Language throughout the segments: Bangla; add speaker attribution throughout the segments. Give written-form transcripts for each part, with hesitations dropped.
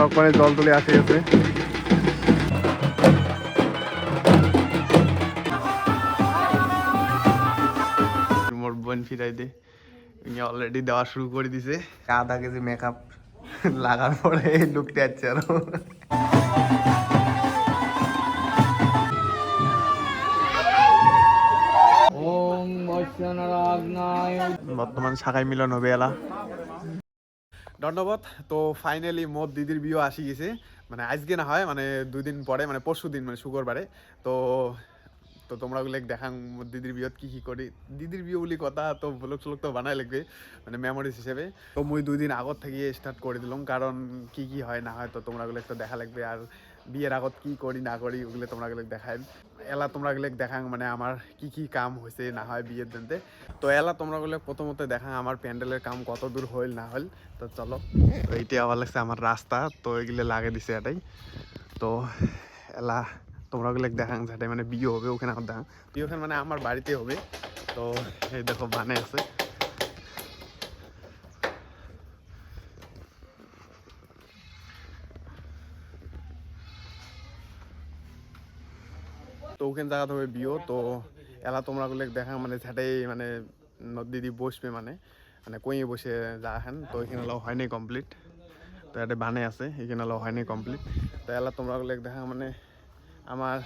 Speaker 1: শখ করে জল তুলে আসে গেছে। মোর বোন ফিরাই দে অলরেডি দেওয়া শুরু করে দিছে। আধা কেজি মেকআপ লাগার পরে এই লুকতে যাচ্ছে আরো। বর্তমান শাখায় মিলন হবে এলা। ধন্যবাদ। তো ফাইনালি মোর দিদির বিয়ে আসি গেছে, মানে আজকে না হয় মানে 2 দিন পরে, মানে পরশু দিন, মানে শুক্রবারে। তো তো তোমরা ওগুলো দেখাং মোর দিদির বিয়েত কি করি। দিদির বিয়ে বলি কথা, তো ভ্লগ স্লগ তো বানাই লাগবে মানে মেমোরিজ হিসেবে। তো মুই 2 দিন আগত থেকে স্টার্ট করে দিলাম, কারণ কি হয় না হয় তো তোমরা ওগুলো একটু দেখা লাগবে। আর বিয়ের আগত কি করি না করি ওগুলো তোমরা ওগুলো দেখাই এলা, তোমরা ওগুলো দেখাং মানে আমার কি কাম হয়েছে না হয় বিয়ের দিনতে। তো এলা তোমরা ওগুলো প্রথমত দেখাং আমার প্যান্ডেলের কাম কত দূর হইল না হইল। তো চলো, তো এইটা আবার লাগছে আমার রাস্তা, তো এগুলো লাগে দিছে এটাই। তো এলা তোমরা ওগুলো দেখাং যেটাই মানে বিয়ে হবে ওখানে আমার দেখাং। বিয়ে ওখানে মানে আমার বাড়িতে হবে। তো এই দেখো বানে আছে। তো ওখানে জায়গাতে হবে বিয়ে। তো এলা তোমরা ওগুলো দেখা মানে যেটাই মানে দিদি বসবে মানে মানে কইয়ে বসে যা হেন। তো এখানে হয়নি কমপ্লিট, তো এটা বানে আছে, এখানে হয়নি কমপ্লিট। তো এলা তোমরা ওগুলো দেখা মানে আমার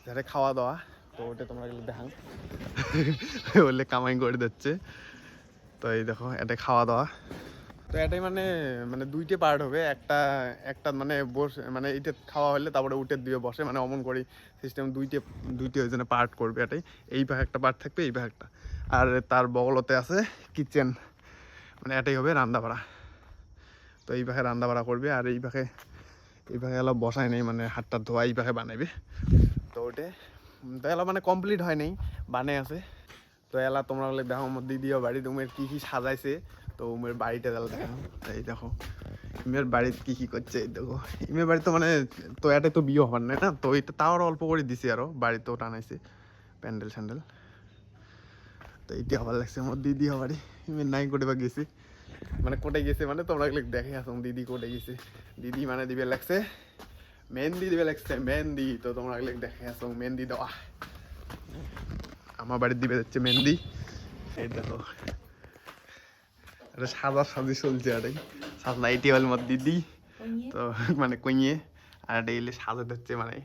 Speaker 1: যাতে খাওয়া দাওয়া, তো ওটা তোমরা এগুলো দেখাং বললে কামাই করে দিচ্ছে। তো এই দেখো এটা খাওয়া দাওয়া। তো এটাই মানে মানে 2টে পার্ট হবে। একটা মানে বসে মানে এইটা খাওয়া হলে তারপরে উঠে দিয়ে বসে, মানে অমন করি সিস্টেম। দুইটে ওই জন্য পার্ট করবে এটাই। এই ভাগে একটা পার্ট থাকবে, এই ভাগে একটা। আর তার বগলতে আছে কিচেন, মানে এটাই হবে রান্নাবাড়া। তো এই ভাগে রান্নাবাড়া করবে, আর এই ভাগে এলা বসায় নেই, মানে হাতটা ধোয়া এই ভাগে বানাইবে। তো ওটা তো এলা মানে কমপ্লিট হয় নাই, বানে আছে। তো এলা তোমরা বলে দেখো আমার দিদিও বাড়ি উমের কি সাজাইছে। তো উমের বাড়িটা তাহলে দেখো, এই দেখো ইমের বাড়িতে কি করছে। এই দেখো ইমের বাড়ি তো মানে তো এটাই তো বিয়ে হবার নাই না, তো এটা তাও আরো অল্প করে দিছে, আরো বাড়িতেও টানাইছে প্যান্ডেল স্যান্ডেল। তো এইটা হবার লাগছে আমার দিদি হবারই। ইমের নাই কোটে বা গেছে, মানে কোটে গেছে মানে তোমরা দেখে আসো দিদি কোটে গেছে। দিদি মানে দিবে লাগছে মেহেন্দি, দিবে লাগছে মেহেন্দি। তো তোমরা দেখে আসো মেহেন্দি দেওয়া আমার বাড়ির দিবে যাচ্ছে মেহেন্দি। এই দেখো এটা সাদা সাজি চলছে, আরে সাজনা এটি হল মোর দিদি। তো মানে কইয়ে আর এটা এলে সাজা দিচ্ছে মানে।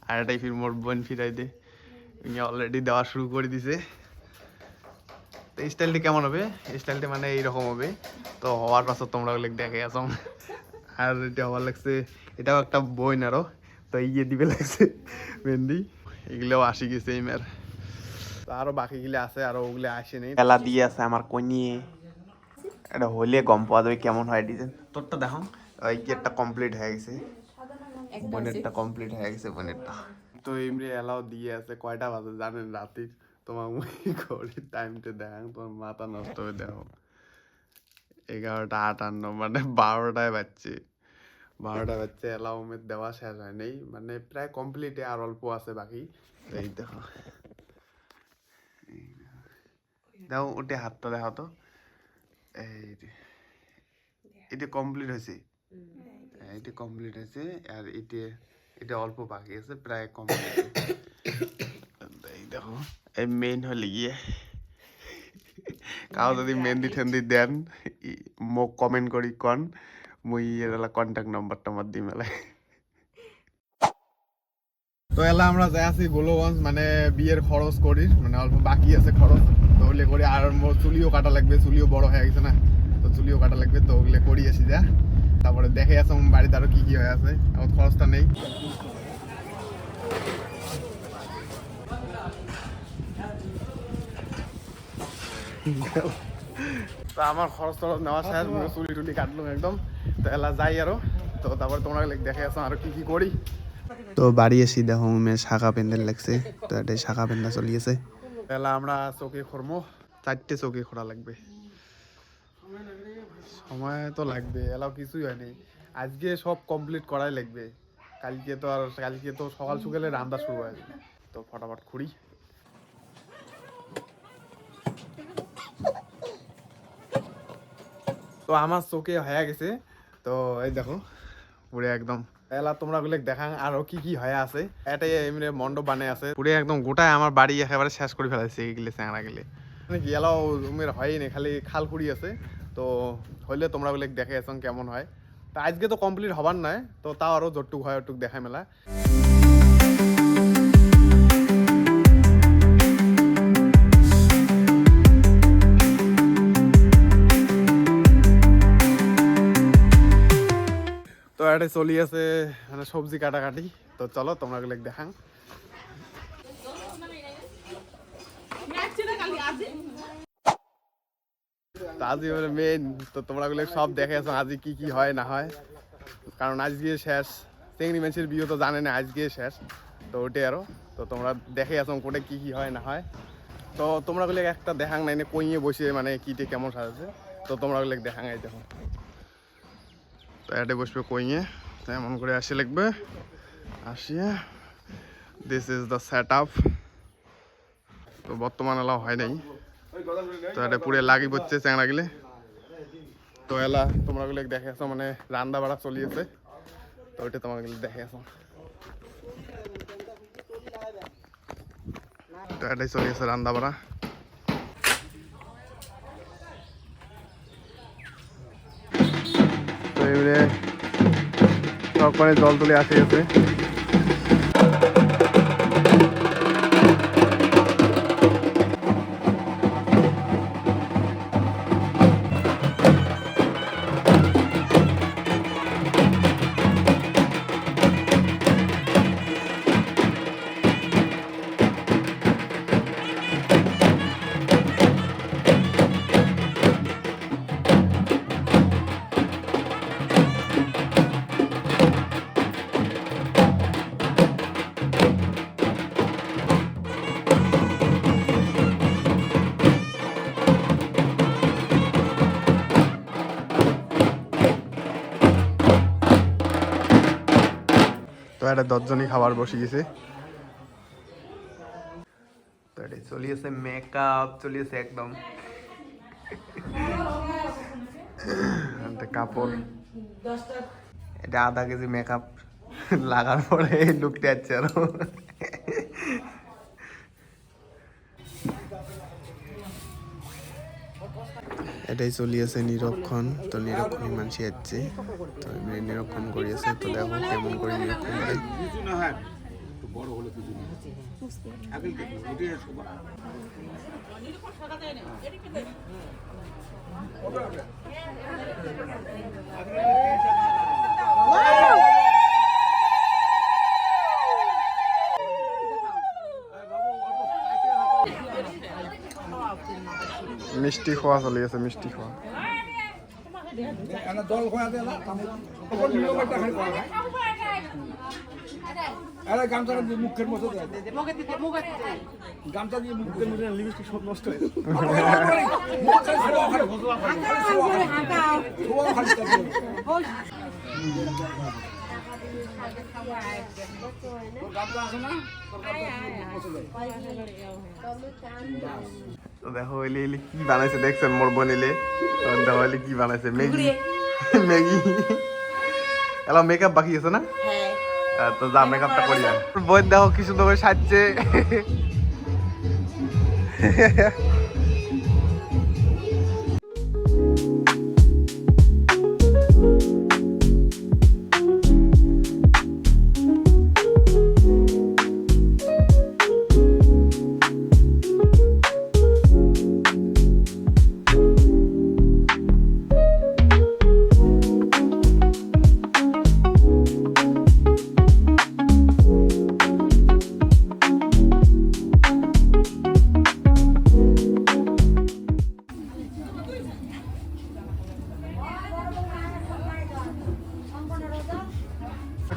Speaker 1: আর এটাই ফির মোর বোন ফিরাই দে অলরেডি দেওয়া শুরু করে দিছে। তো এই স্টাইলটা কেমন হবে, এই স্টাইলটা মানে এইরকম হবে। তো হওয়ার পাছত তোমরা ওগুলো দেখে আসো। আর এটা হওয়ার লাগছে, এটাও একটা বই আরো। তো ইয়ে দিবে লাগছে মেহেন্দি, এগুলোও আসি গেছে ইমের। তো আরো বাকি গুলো আছে, আরো ওগুলো আসে নেই। খেলা দিয়ে আছে আমার কনিয়ে, এটা হলে গম পাওয়া যাবে কেমন হয় ডিজাইন। তোরটা দেখো ওই গেটটা কমপ্লিট হয়ে গেছে, বোনেরটা কমপ্লিট হয়ে গেছে বোনেরটা। তো এমনি এলাও দিয়ে আছে, কয়টা বাজে জানেন রাতে? তোমার ঘড়ি টাইমটা দেখান, তোমার মাথা নষ্ট হয়ে দেখো 11টা 58, মানে 12টায় বাজছে। 12টা বাজছে, এলাও উমের দেওয়া শেষ হয় নেই, মানে প্রায় কমপ্লিটে আর অল্প আছে বাকি। এই দেখো দেখো ওটা হাতটা দেখো তো, এই এটা কমপ্লিট হয়েছে, এটা কমপ্লিট হয়েছে। আর এটা অল্প বাকি আছে, প্রায় কমপ্লিট। এই দেখো এই মেইন হলে গিয়ে কাউ যদি মেহেন্দি টেন্দি দেন মোক কমেন্ট করি কন, মুই এলা কন্ট্যাক্ট নাম্বারটা আমার দিই মেলায়। তো এলা আমরা যাই আছি গোলগঞ্জ, মানে বিয়ের খরচ করি, মানে অল্প বাকি আছে খরচ। তো ওগুলো করি, আর মোর চুলিও কাটা লাগবে, চুলিও বড় হয়ে গেছে না, তো চুলিও কাটা লাগবে। তো ওগুলো করি আসি যা, তারপরে দেখে আসো বাড়িতে আরো কি হয়ে আছে, আমার খরচটা নেই। তো আমার খরচ টরচ নেওয়া শেষ, চুলি টুলি কাটলাম একদম। তো এলা যাই আরো, তো তারপরে তোমরা দেখে আসো আরো কি করি। তো বাড়ি এসি দেখো মেয়ে শাখা প্যান্ডেল লাগছে, তো এটা শাখা প্যান্ডেল চলিয়েছে। এলা আমরা চৌকি খরমো, 4টে চৌকি খোলা লাগবে। সময় তো লাগবে, এলাও কিছুই হয়নি, আজকে সব কমপ্লিট করাই লাগবে। কালকে তো সকাল সকালে রান্না শুরু হয়ে যাবে। তো ফটাফট খুঁড়ি। তো আমার চোখে হয়ে গেছে। তো এই দেখো পুরে একদম এলা তোমরা গুলো দেখাং আরো কি কি হয়ে আছে এটাই এমনি মণ্ডপ বানাই আছে পুরে একদম গোটায় আমার বাড়ি একেবারে শেষ করে ফেলাইছে এগুলো চ্যাংড়া গেলে মানে কি এলাও উমের হয়নি খালি খাল খুঁড়ি আছে তো হইলে তোমরা গুলো দেখে আসং কেমন হয় তা আজকে তো কমপ্লিট হবার নয় তো তাও আরো যতটুক হয় ওটুক দেখাই মেলা তো এটা চলি আছে মানে সবজি কাটাকাটি তো চলো তোমরা গুলো দেখাং আজি মানে মেইন তো তোমরা গুলো সব দেখে আছো আজি কি কি হয় না হয় কারণ আজকে শেষ চেংড়ি মানুষের বিয়ে তো জানে না আজকে শেষ তো ওটাই আরো তো তোমরা দেখে আছো কোটে কি কি হয় না হয় তো তোমরা গুলো একটা দেখাং নাই না কইয়ে বসে মানে কিটে কেমন সাজাছে তো তোমরা গুলো দেখাং এই দেখো তো এটা বসবে কইয়ে এমন করে আসে লিখবে আসিয়া this is the setup তো বর্তমান এলা হয় নাই তো এটা পুরে লাগি পড়ছে চ্যাংড়া গেলে তো এলা তোমরা গুলো দেখে আসো মানে রান্না বাড়া চলিয়েছে তো ওইটা তোমরা গুলো দেখে আসো তো এটাই চলিয়েছে রান্না বাড়া তো এবারে সব করে জল তুলে আসে গেছে তো এটা 10 জনই খাবার বসে গেছে তো এটা চলিয়েছে মেকআপ চলিয়েছে একদম কাপড় এটা আধা কেজি মেকআপ লাগার পরে এই লুকটা আছে আরো এটাই চলিয়েছে নিরক্ষণ তো নিরক্ষণ মানুষ যাচ্ছে তো এমনি নিরক্ষণ করিয়েছে তো দেখো কেমন করে নিরক্ষণ করে মিষ্টি খাওয়া চলি আছে মিষ্টি খাওয়া
Speaker 2: গামছা দিয়ে মুখের মতো গামছা দিয়ে মুখের মধ্যে লিপস্টিক সব নষ্ট হয়ে
Speaker 1: তো দেখো এলি এলি কি বানাইছে দেখছেন মোর বনিলে দেখো এলি কি বানাইছে ম্যাগি ম্যাগি এলা মেকআপ বাকি আছে না তো যা মেকআপটা করি আর বোন দেখো কি সুন্দর করে সাজছে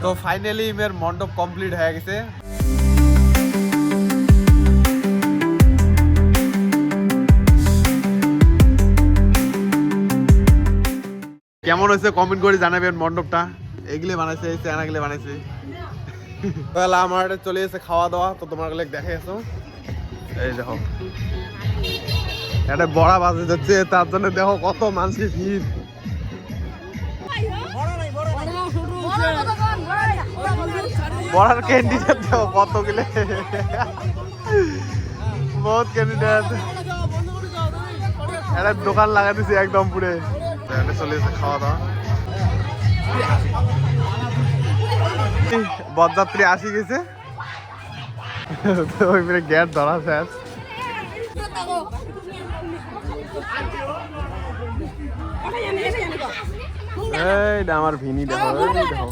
Speaker 1: তো ফাইনালি মের মণ্ডপ কমপ্লিট হয়ে গেছে কেমন হয়েছে কমেন্ট করে জানাবেন মণ্ডপটা এগুলো বানাইছে চেনাগুলো বানাইছে তাহলে আমার চলে এসে খাওয়া দাওয়া তো তোমার গুলো দেখে এসো এই দেখো এটা বড়া বাজে যাচ্ছে তার জন্য দেখো কত মানুষের ভিড় বড়ার ক্যান্ডিডেট দেখো কত গেলে বহুত ক্যান্ডিডেট একটা দোকান লাগাই দিছি একদম পুরে চলেছে খাওয়া দাওয়া বরযাত্রী আসি গেছে ওই মিলে গ্যাট ধরা শেষ এইটা আমার ভিনি দেখো এই দেখো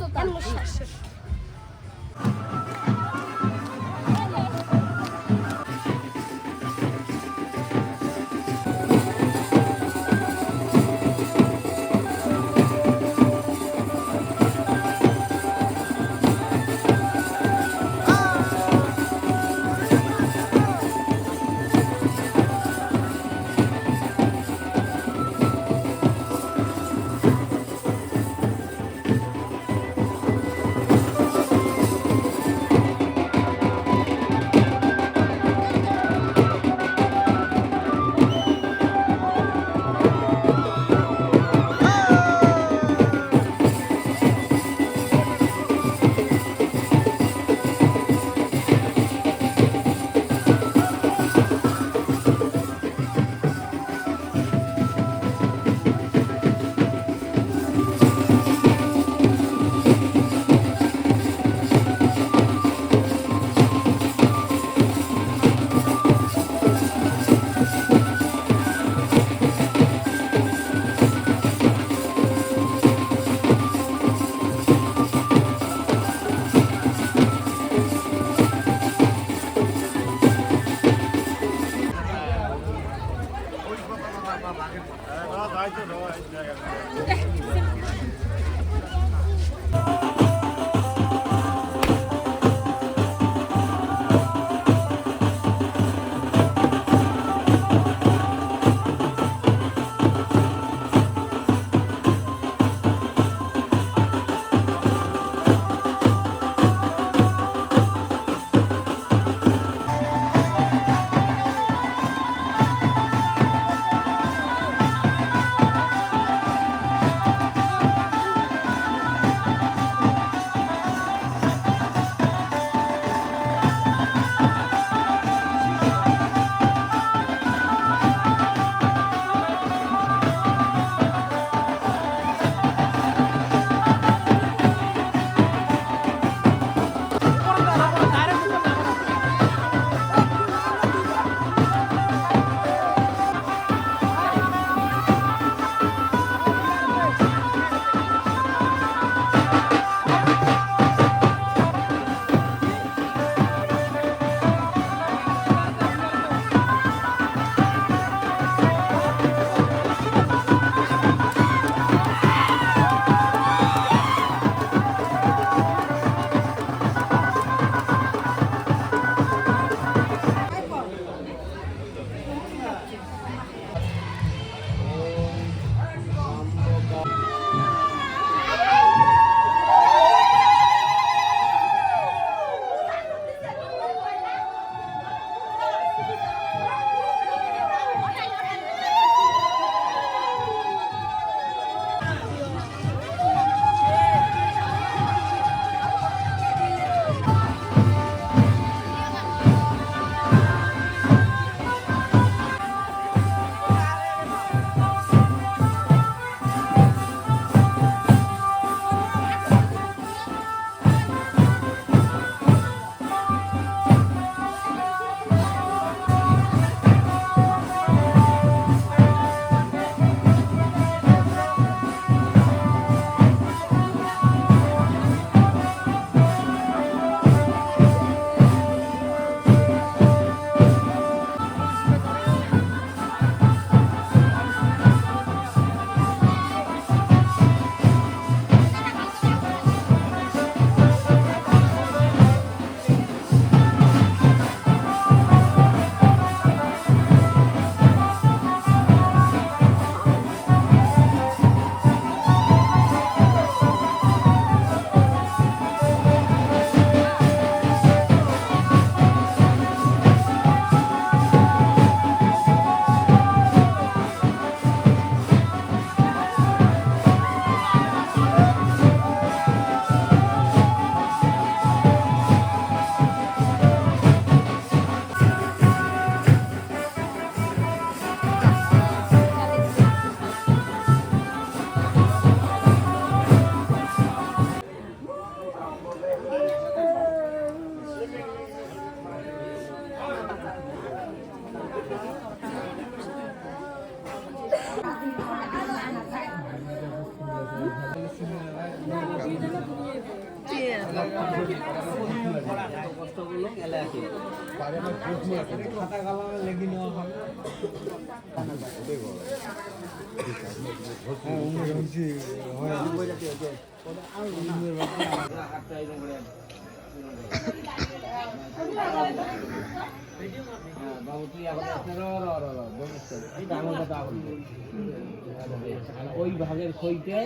Speaker 3: ওই ভাগের খইতে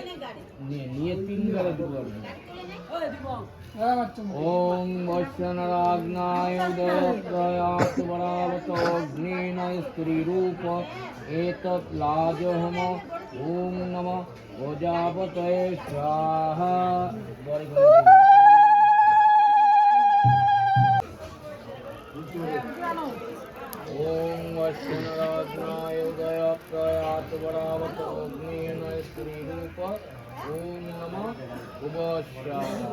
Speaker 3: নিয়ে 3 বেলা দেবো। ওং বৈষ্ণরাগ্নায় উদয়ত্রয়াৎ বরাবত অগ্নেন স্ত্রীরূপ এতৎ লাজহম। ওং নমঃ প্রজাপতয়ে স্বাহা। ওং বৈষ্ণরাগ্নায় উদয়ত্রয়াৎ বরাবত অগ্নেন স্ত্রীরূপ। ওং নমঃ উবস্বাহা।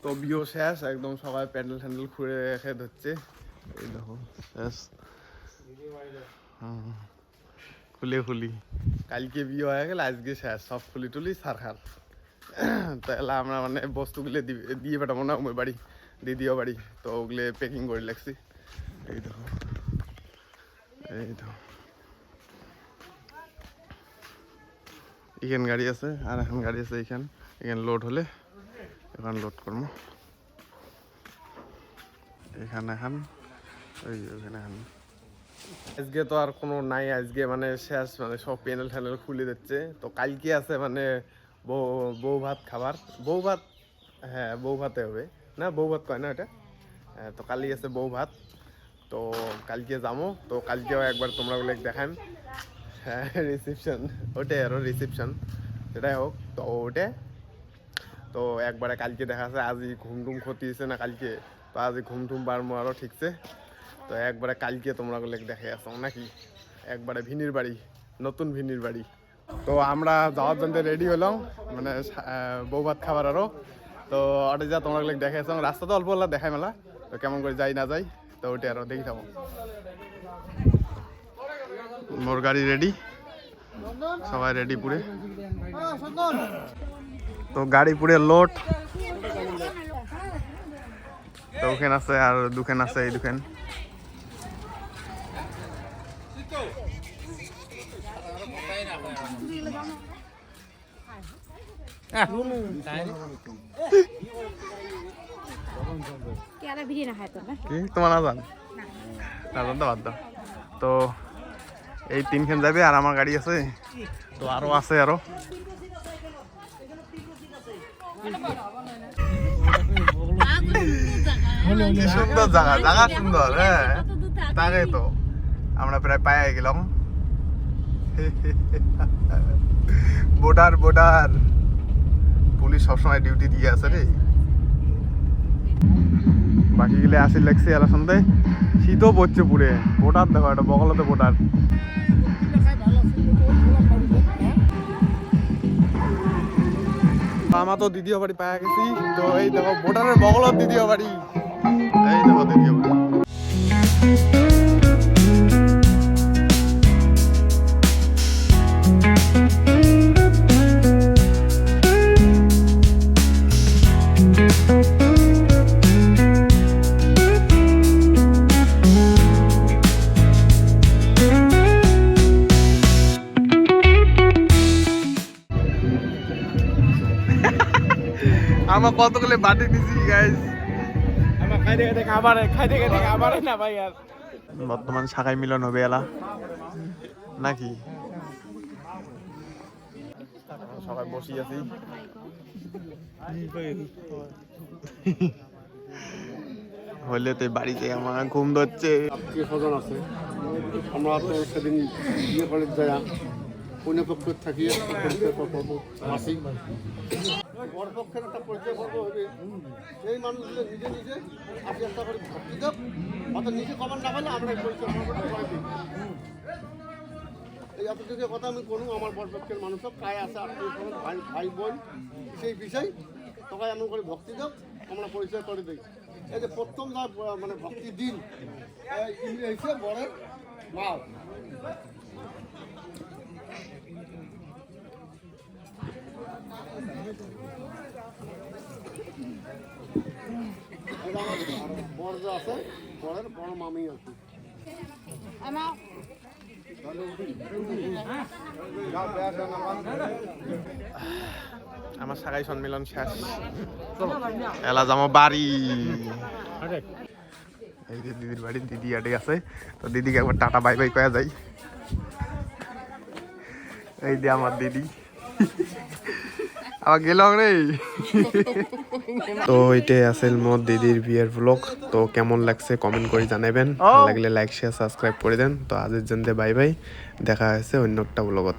Speaker 1: তো বিয়ে শেষ একদম, সবাই প্যান্ডেল ট্যান্ডেল খুঁড়ে রেখে ধরছে। এই দেখো শেষ, খুলে খুলি কালকে বিয়ে হয়ে গেলে আজকে শেষ, সব খুলি টুলি সারখার। তাহলে আমরা মানে বস্তুগুলো দিয়ে পাঠাবো না ওই বাড়ি, দিদিও বাড়ি, তো ওগুলো প্যাকিং করে লাগছি। এই দেখো, এই দেখো এখানে গাড়ি আছে আর এখন গাড়ি আছে এখানে লোড হলে এখন লোড করবো এখানে এখন ওই ওখানে এখন। আজকে তো আর কোনো নাই, আজকে মানে শেষ, মানে সব প্যানেল ট্যানেল খুলে দিচ্ছে। তো কালকে আছে মানে বউ ভাত খাবার, বউ ভাত, হ্যাঁ বউ ভাতে হবে না, বউ ভাত কয় না এটা। হ্যাঁ তো কালি আছে বউ ভাত, তো কালকে যাবো। তো কালকেও একবার তোমরা বলে দেখান, হ্যাঁ রিসেপশন ওটাই আরও রিসেপশন সেটাই হোক। তো ওটা তো একবারে কালকে দেখা আছে, আজই ঘুম টুম ক্ষতিছে না কালকে, তো আজ ঘুম টুম বাড়বো আরও ঠিকছে। তো একবারে কালকে তোমরা বলে দেখে আসো নাকি, একবারে ভিনির বাড়ি, নতুন ভিনির বাড়ি। তো আমরা যাওয়ার জন্য রেডি হলাম, মানে বউ ভাত খাবার আরও। তো ওটা যা তোমরা দেখে আসো, রাস্তা তো অল্প অল্প দেখাই মেলা, তো কেমন করে যাই না যাই, তো ওটা আরও দেখি থাকো। মোর গাড়ি রেডি, সবাই রেডি পুরে। তো গাড়ি পুরে লোড, তো ওখানে আছে আর দোকান আছে, এই দোকান। কি তোমার না জান তো বাদ দাও। তো এই তিনখান যাবে আর আমার গাড়ি আছে, তো আরো আছে আরো। সুন্দর জায়গা, জায়গা সুন্দর, হ্যাঁ তাই তো আমরা প্রায় পায়ে গেলাম। বর্ডার বর্ডার পুলিশ সবসময় ডিউটি দিয়ে আছে রে। বাকি গেলে আসি লাগছে এলা সন্ধ্যে, শীতও পড়ছে পুরে। বর্ডার দেখো, একটা বগলতে বর্ডার। আমার তো দ্বিতীয় বাড়ি পাওয়া গেছি, তো এই দেখো বর্ডারের বগলত দ্বিতীয় বাড়ি, এই দেখো দ্বিতীয় বাড়ি। আমার কতগুলো বাটি দিছি গাইস।
Speaker 2: আমার খাইতে খাইতে খাবারে না ভাই আর
Speaker 1: বর্তমান শাখায় মিলন হবে এলা নাকি সবাই বসি আছি। হলে তো বাড়িতে আমার ঘুম ধরছে।
Speaker 4: আত্মীয় স্বজন আছে, আমরা তো সেদিন বিয়ে করে যাই কন্যা পক্ষের থাকিয়ে মাসিক বরপক্ষের একটা পরিচয় পর্ব হবে। সেই মানুষগুলো নিজে নিজে আপনি একটা করে ভর্তি দেব, অর্থাৎ নিজে খবর না পেলে আমরা এই পরিচয় পর্বটা করে দিই। এই এতটুকু কথা আমি করুন, আমার বরপক্ষের মানুষ সব প্রায় আছে, আত্মীয় স্বজন ভাই ভাই বোন, সেই বিষয় সবাই এমন করে ভক্তি দেব, আমরা পরিচয় করে দিই। এই যে প্রথম যা মানে ভক্তি দিন এসে বরের মা বর যে আছে বরের বড় মামি আছে।
Speaker 1: আমার শাখায় সম্মেলন শেষ, এলা যাবো বাড়ি। এই যে দিদির বাড়ি, দিদি আটে আছে, তো দিদিকে একবার টাটা বাই বাই কয়া যায়। এই যে আমার দিদি আবার গেলাম রে। তো এইটাই আসল মোর দিদির বিয়ের ব্লগ। তো কেমন লাগছে কমেন্ট করে জানাবেন, ভালো লাগলে লাইক শেয়ার সাবস্ক্রাইব করে দেন। তো আজের জন্য বাই বাই, দেখা হয়েছে অন্য একটা ব্লগত।